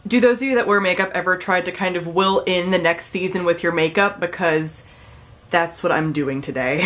Do those of you that wear makeup ever tried to kind of will in the next season with your makeup? Because that's what I'm doing today.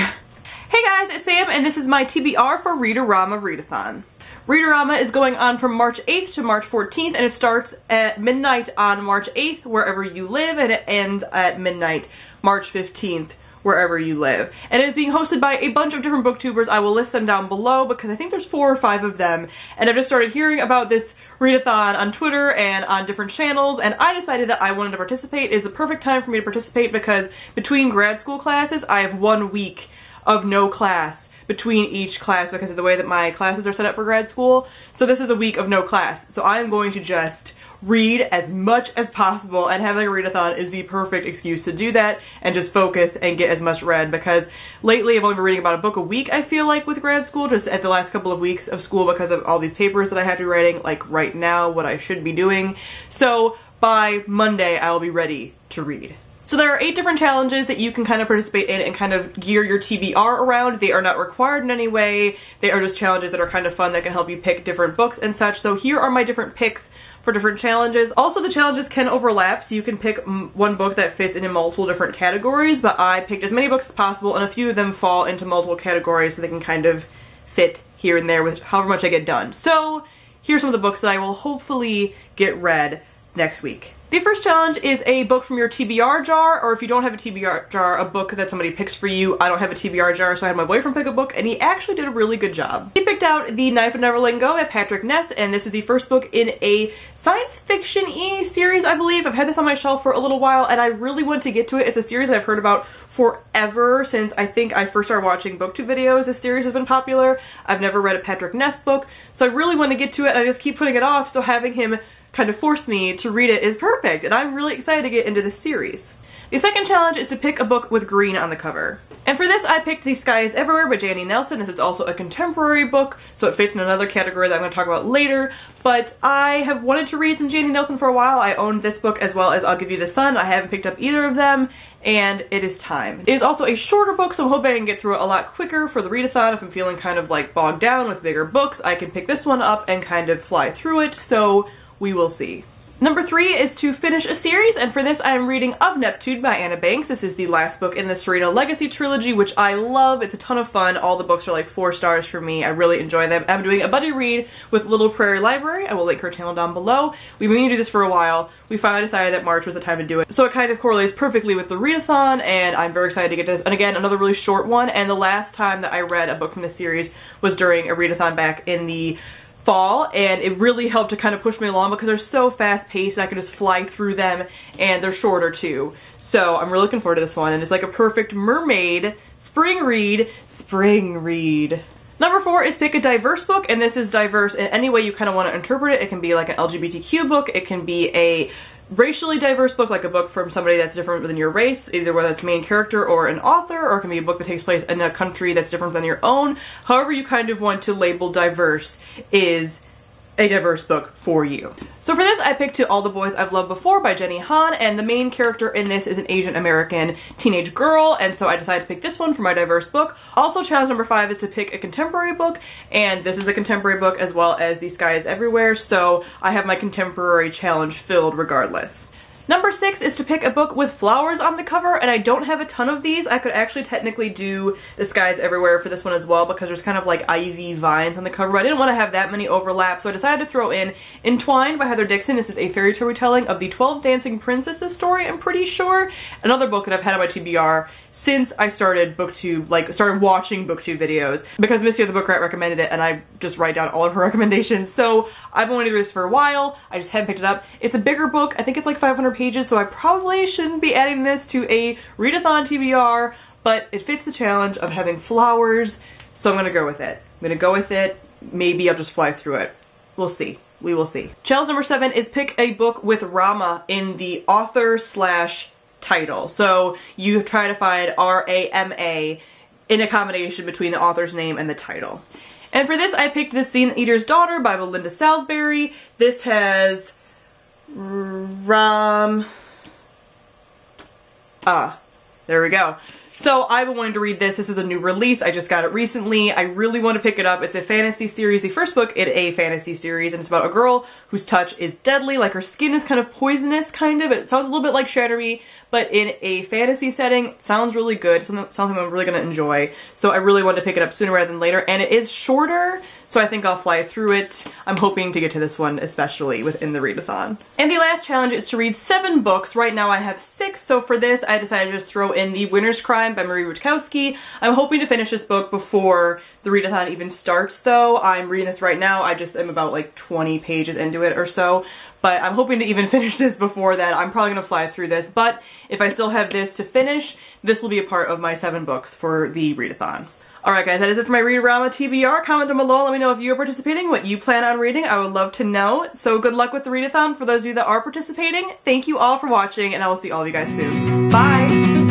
Hey guys, it's Sam and this is my TBR for Read-O-Rama Readathon. Read-O-Rama is going on from March 8th to March 14th and it starts at midnight on March 8th wherever you live and it ends at midnight March 15th wherever you live. And it is being hosted by a bunch of different booktubers. I will list them down below because I think there's 4 or 5 of them. And I've just started hearing about this readathon on Twitter and on different channels, and I decided that I wanted to participate. It is the perfect time for me to participate because between grad school classes, I have 1 week of no class between each class because of the way that my classes are set up for grad school. So this is a week of no class. So I'm going to just read as much as possible, and having a readathon is the perfect excuse to do that and just focus and get as much read, because lately I've only been reading about a book a week, I feel like, with grad school, just at the last couple of weeks of school because of all these papers that I have to be writing, like right now, what I should be doing. So by Monday I will be ready to read. So there are 8 different challenges that you can kind of participate in and kind of gear your TBR around. They are not required in any way. They are just challenges that are kind of fun that can help you pick different books and such. So here are my different picks for different challenges. Also, the challenges can overlap, so you can pick one book that fits into multiple different categories, but I picked as many books as possible and a few of them fall into multiple categories so they can kind of fit here and there with however much I get done. So here's some of the books that I will hopefully get read next week. The first challenge is a book from your TBR jar, or if you don't have a TBR jar, a book that somebody picks for you. I don't have a TBR jar, so I had my boyfriend pick a book, and he actually did a really good job. He picked out The Knife Would Never Let Go by Patrick Ness, and this is the first book in a science fiction-y series, I believe. I've had this on my shelf for a little while, and I really want to get to it. It's a series I've heard about forever, since I think I first started watching Booktube videos. This series has been popular. I've never read a Patrick Ness book, so I really want to get to it, and I just keep putting it off, so having him kind of force me to read it is perfect, and I'm really excited to get into this series. The second challenge is to pick a book with green on the cover. And for this I picked The Sky is Everywhere by Jandy Nelson. This is also a contemporary book, so it fits in another category that I'm going to talk about later, but I have wanted to read some Jandy Nelson for a while. I own this book as well as I'll Give You the Sun. I haven't picked up either of them, and it is time. It is also a shorter book, so I'm hoping I can get through it a lot quicker for the readathon. If I'm feeling kind of like bogged down with bigger books, I can pick this one up and kind of fly through it, so we will see. Number 3 is to finish a series, and for this I am reading Of Neptune by Anna Banks. This is the last book in the Serena Legacy trilogy, which I love. It's a ton of fun. All the books are like 4 stars for me. I really enjoy them. I'm doing a buddy read with Little Prairie Library. I will link her channel down below. We've been meaning to do this for a while. We finally decided that March was the time to do it. So it kind of correlates perfectly with the readathon, and I'm very excited to get this. And again, another really short one, and the last time that I read a book from this series was during a readathon back in the fall, and it really helped to kind of push me along because they're so fast-paced and I can just fly through them, and they're shorter too. So I'm really looking forward to this one, and it's like a perfect mermaid spring read. Number 4 is pick a diverse book, and this is diverse in any way you kind of want to interpret it. It can be like an LGBTQ book, it can be a racially diverse book, like a book from somebody that's different than your race, either whether it's main character or an author, or it can be a book that takes place in a country that's different than your own. However you kind of want to label diverse is a diverse book for you. So for this I picked To All the Boys I've Loved Before by Jenny Han, and the main character in this is an Asian American teenage girl, and so I decided to pick this one for my diverse book. Also, challenge number 5 is to pick a contemporary book, and this is a contemporary book as well as The Sky is Everywhere, so I have my contemporary challenge filled regardless. Number 6 is to pick a book with flowers on the cover, and I don't have a ton of these. I could actually technically do The Sky is Everywhere for this one as well because there's kind of like ivy vines on the cover, but I didn't want to have that many overlap, so I decided to throw in Entwined by Heather Dixon. This is a fairy tale retelling of the 12 Dancing Princesses story, I'm pretty sure. Another book that I've had on my TBR since I started BookTube, started watching BookTube videos, because Missy of the Book Rat recommended it, and I just write down all of her recommendations. So I've been wanting to do this for a while. I just hadn't picked it up. It's a bigger book. I think it's like 500 pages, so I probably shouldn't be adding this to a readathon TBR, but it fits the challenge of having flowers, so I'm gonna go with it. I'm gonna go with it. Maybe I'll just fly through it. We'll see. We will see. Challenge number 7 is pick a book with Rama in the author/title. So you try to find R-A-M-A in a combination between the author's name and the title. And for this I picked The Sin Eater's Daughter by Belinda Salsbury. This has there we go. So I've been wanting to read this. This is a new release. I just got it recently. I really want to pick it up. It's a fantasy series, the first book in a fantasy series, and it's about a girl whose touch is deadly, like her skin is kind of poisonous, kind of. It sounds a little bit like Shatter Me, but in a fantasy setting. It sounds really good. Something I'm really going to enjoy. So I really wanted to pick it up sooner rather than later, and it is shorter, so I think I'll fly through it. I'm hoping to get to this one, especially within the readathon. And the last challenge is to read 7 books. Right now I have 6, so for this I decided to just throw in The Winter's Crime by Rutkoski. I'm hoping to finish this book before the readathon even starts, though. I'm reading this right now. I just am about like 20 pages into it or so, but I'm hoping to even finish this before that. I'm probably gonna fly through this, but if I still have this to finish, this will be a part of my 7 books for the readathon. Alright guys, that is it for my Read-O-Rama TBR. Comment down below, let me know if you are participating, what you plan on reading. I would love to know. So good luck with the readathon for those of you that are participating. Thank you all for watching, and I will see all of you guys soon. Bye!